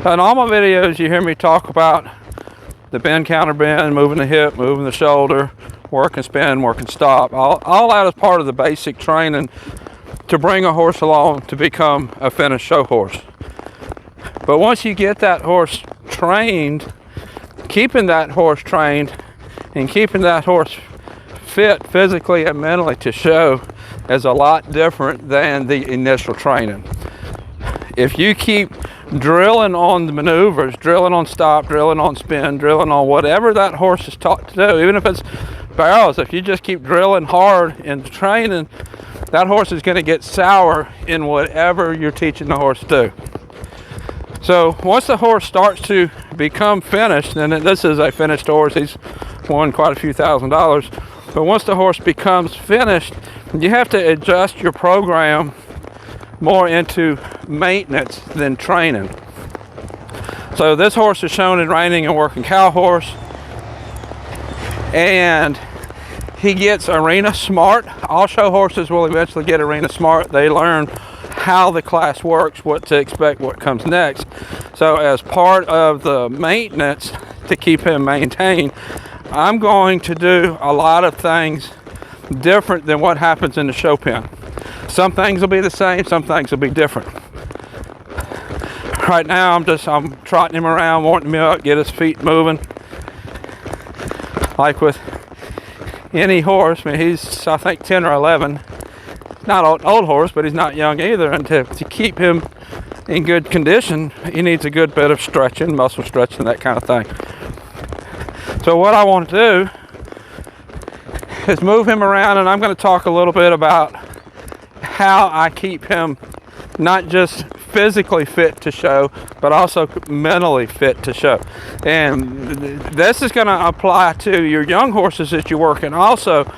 In all my videos, you hear me talk about the bend, counter bend, moving the hip, moving the shoulder, work and spin, work and stop. All that is part of the basic training to bring a horse along to become a finished show horse. But once you get that horse trained, keeping that horse trained and keeping that horse fit physically and mentally to show is a lot different than the initial training. If you keep drilling on the maneuvers, drilling on stop, drilling on spin, drilling on whatever that horse is taught to do, even if it's barrels, if you just keep drilling hard in the training, that horse is going to get sour in whatever you're teaching the horse to do. So once the horse starts to become finished, and this is a finished horse, he's won quite a few $1,000s, but once the horse becomes finished, you have to adjust your program more into maintenance than training. So this horse is shown in reining and working cow horse, and he gets arena smart. All show horses will eventually get arena smart. They learn how the class works, what to expect, what comes next. So as part of the maintenance to keep him maintained, I'm going to do a lot of things different than what happens in the show pen. Some things will be the same, some things will be different. Right now I'm trotting him around, warming him up, get his feet moving. Like with any horse, I mean, he's I think 10 or 11. Not an old horse, but he's not young either. And to keep him in good condition, he needs a good bit of stretching, muscle stretching, that kind of thing. So what I want to do is move him around, and I'm going to talk a little bit about how I keep him not just physically fit to show, but also mentally fit to show. And this is going to apply to your young horses that you're working also,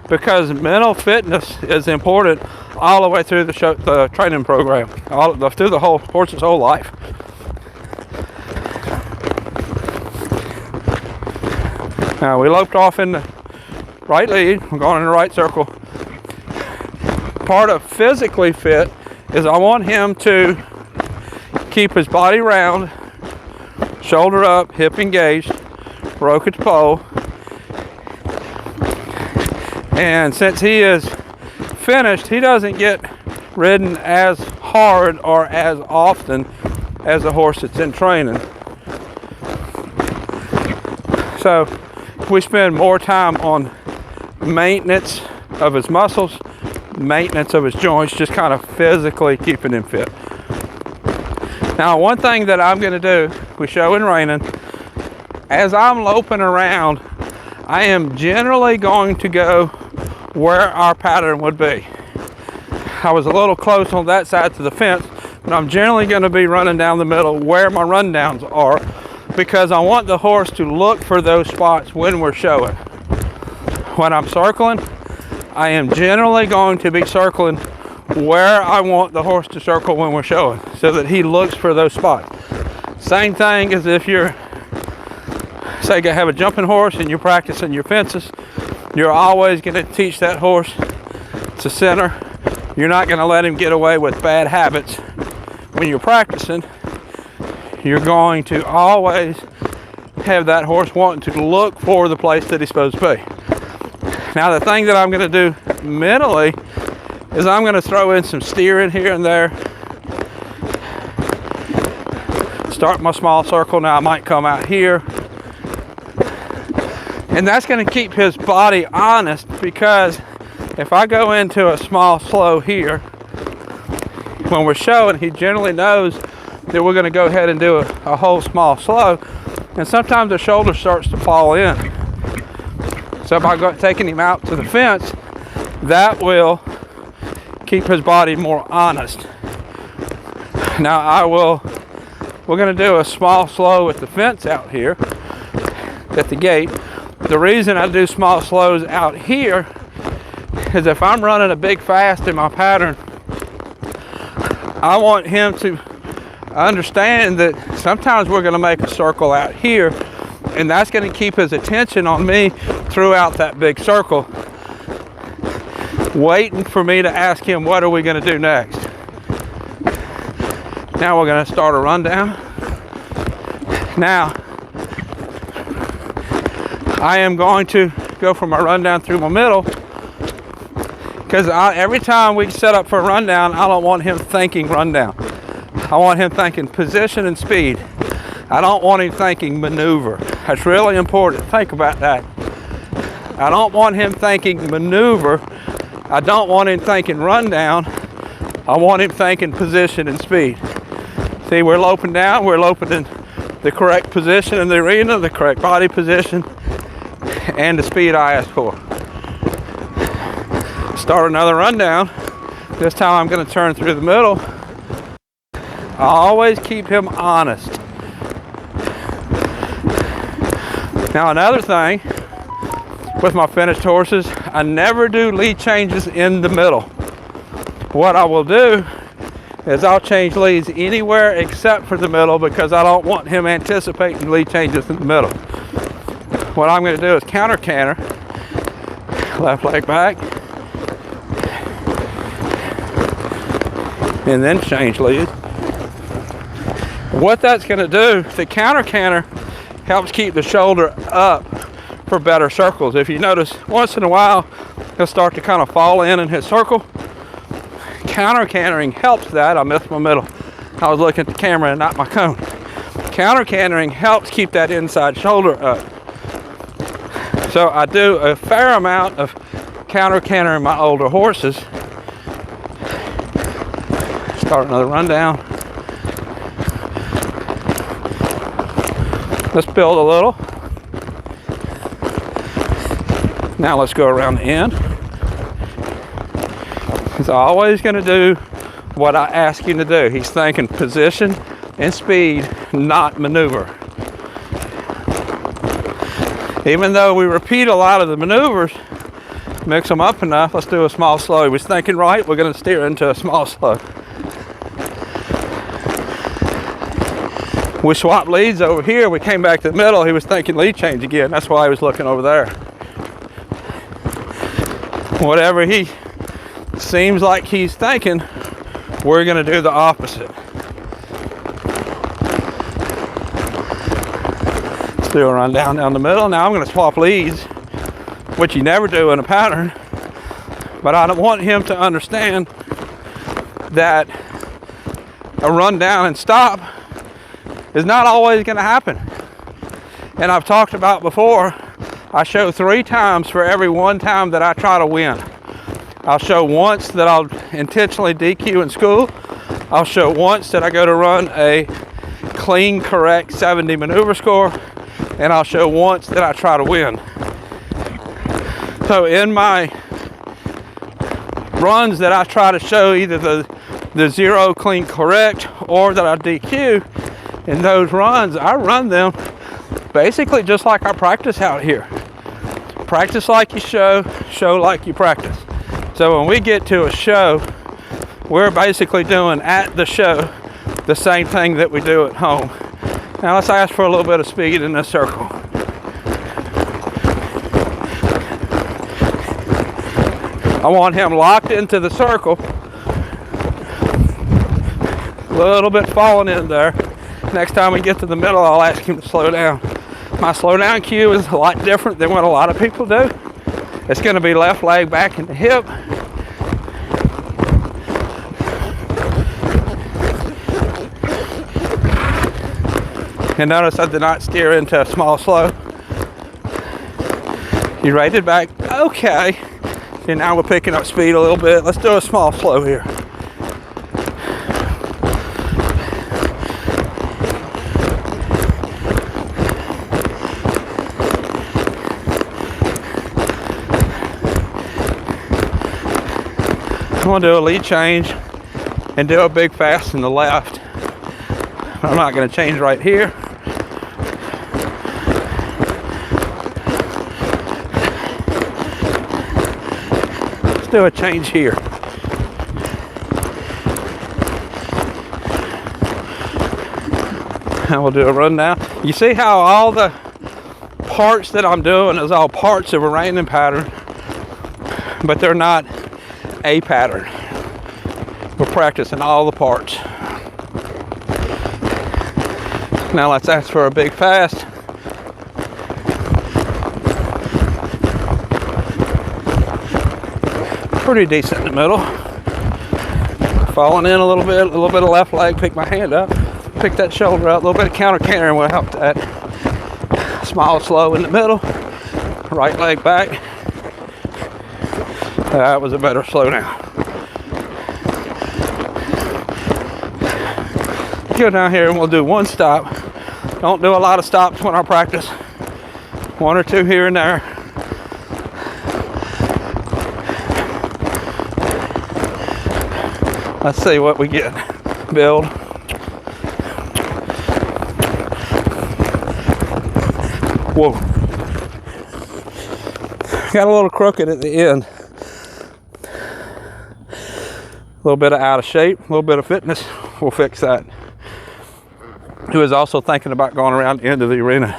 because mental fitness is important all the way through the training program, through the whole horse's whole life. Now we loped off in the right lead. We're going in the right circle. Part of physically fit is I want him to keep his body round, shoulder up, hip engaged, broke at the pole. And since he is finished, he doesn't get ridden as hard or as often as a horse that's in training. So we spend more time on maintenance of his muscles, maintenance of his joints, just kind of physically keeping him fit. Now, one thing that I'm going to do, we show in reining, as I'm loping around, I am generally going to go where our pattern would be. I was a little close on that side to the fence, but I'm generally going to be running down the middle where my rundowns are, because I want the horse to look for those spots when we're showing. When I'm circling, I am generally going to be circling where I want the horse to circle when we're showing, so that he looks for those spots. Same thing as if you're, say, you have a jumping horse and you're practicing your fences. You're always going to teach that horse to center. You're not going to let him get away with bad habits when you're practicing. You're going to always have that horse wanting to look for the place that he's supposed to be. Now, the thing that I'm going to do mentally is I'm going to throw in some steering here and there. Start my small circle. Now I might come out here. And that's going to keep his body honest, because if I go into a small slow here, when we're showing, he generally knows that we're going to go ahead and do a whole small slow. And sometimes the shoulder starts to fall in. So by taking him out to the fence, that will keep his body more honest. Now we're going to do a small slow at the fence out here at the gate. The reason I do small slows out here is if I'm running a big fast in my pattern, I want him to understand that sometimes we're going to make a circle out here, and that's going to keep his attention on me throughout that big circle, waiting for me to ask him, what are we going to do next? Now we're going to start a rundown. Now, I am going to go for my rundown through my middle, because every time we set up for a rundown, I don't want him thinking rundown. I want him thinking position and speed. I don't want him thinking maneuver. That's really important. Think about that. I don't want him thinking maneuver. I don't want him thinking rundown. I want him thinking position and speed. See, we're loping down. We're loping in the correct position in the arena, the correct body position, and the speed I asked for. Start another rundown. This time I'm going to turn through the middle. I always keep him honest. Now, another thing with my finished horses, I never do lead changes in the middle. What I will do is I'll change leads anywhere except for the middle, because I don't want him anticipating lead changes in the middle. What I'm going to do is counter canter, left leg back, and then change lead. What that's going to do, the counter canter helps keep the shoulder up for better circles. If you notice, once in a while, he'll start to kind of fall in his circle. Counter cantering helps that. I missed my middle. I was looking at the camera and not my cone. Counter cantering helps keep that inside shoulder up. So I do a fair amount of counter cantering my older horses. Start another rundown. Let's build a little. Now let's go around the end. He's always going to do what I ask him to do. He's thinking position and speed, not maneuver. Even though we repeat a lot of the maneuvers, mix them up enough, let's do a small slow. He was thinking right, we're going to steer into a small slow. We swapped leads over here. We came back to the middle. He was thinking lead change again. That's why he was looking over there. Whatever he seems like he's thinking, we're going to do the opposite. Let's do a rundown down the middle. Now I'm going to swap leads, which you never do in a pattern. But I don't want him to understand that a rundown and stop is not always going to happen. And I've talked about before, I show 3 times for every 1 time that I try to win. I'll show once that I'll intentionally DQ in school. I'll show once that I go to run a clean, correct 70 maneuver score. And I'll show once that I try to win. So in my runs that I try to show either the 0 clean correct or that I DQ, in those runs, I run them basically just like I practice out here. Practice like you show, show like you practice. So when we get to a show, we're basically doing at the show the same thing that we do at home. Now let's ask for a little bit of speed in this circle. I want him locked into the circle. A little bit falling in there. Next time we get to the middle, I'll ask him to slow down. My slow down cue is a lot different than what a lot of people do. It's going to be left leg back in the hip. And notice I did not steer into a small slow. You rated back. Okay. And now we're picking up speed a little bit. Let's do a small slow here. I'm going to do a lead change and do a big fast in the left. I'm not going to change right here. Let's do a change here. And we'll do a rundown. You see how all the parts that I'm doing is all parts of a reining pattern, but they're not a pattern. We're practicing all the parts. Now let's ask for a big fast. Pretty decent in the middle. Falling in a little bit of left leg, pick my hand up, pick that shoulder up, a little bit of counter carrying will help that. Small, slow in the middle, right leg back. That was a better slow down. Go down here and we'll do one stop. Don't do a lot of stops when I practice. One or two here and there. Let's see what we get. Build. Whoa. Got a little crooked at the end. A little bit of out of shape, a little bit of fitness. We'll fix that. He was also thinking about going around the end of the arena.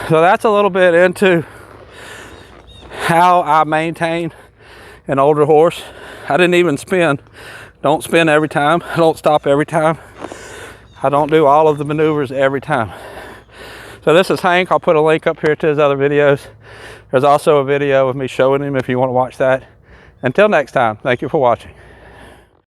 So that's a little bit into how I maintain an older horse. I didn't even spin. Don't spin every time. I don't stop every time. I don't do all of the maneuvers every time. So this is Hank. I'll put a link up here to his other videos. There's also a video of me showing him if you want to watch that. Until next time, thank you for watching.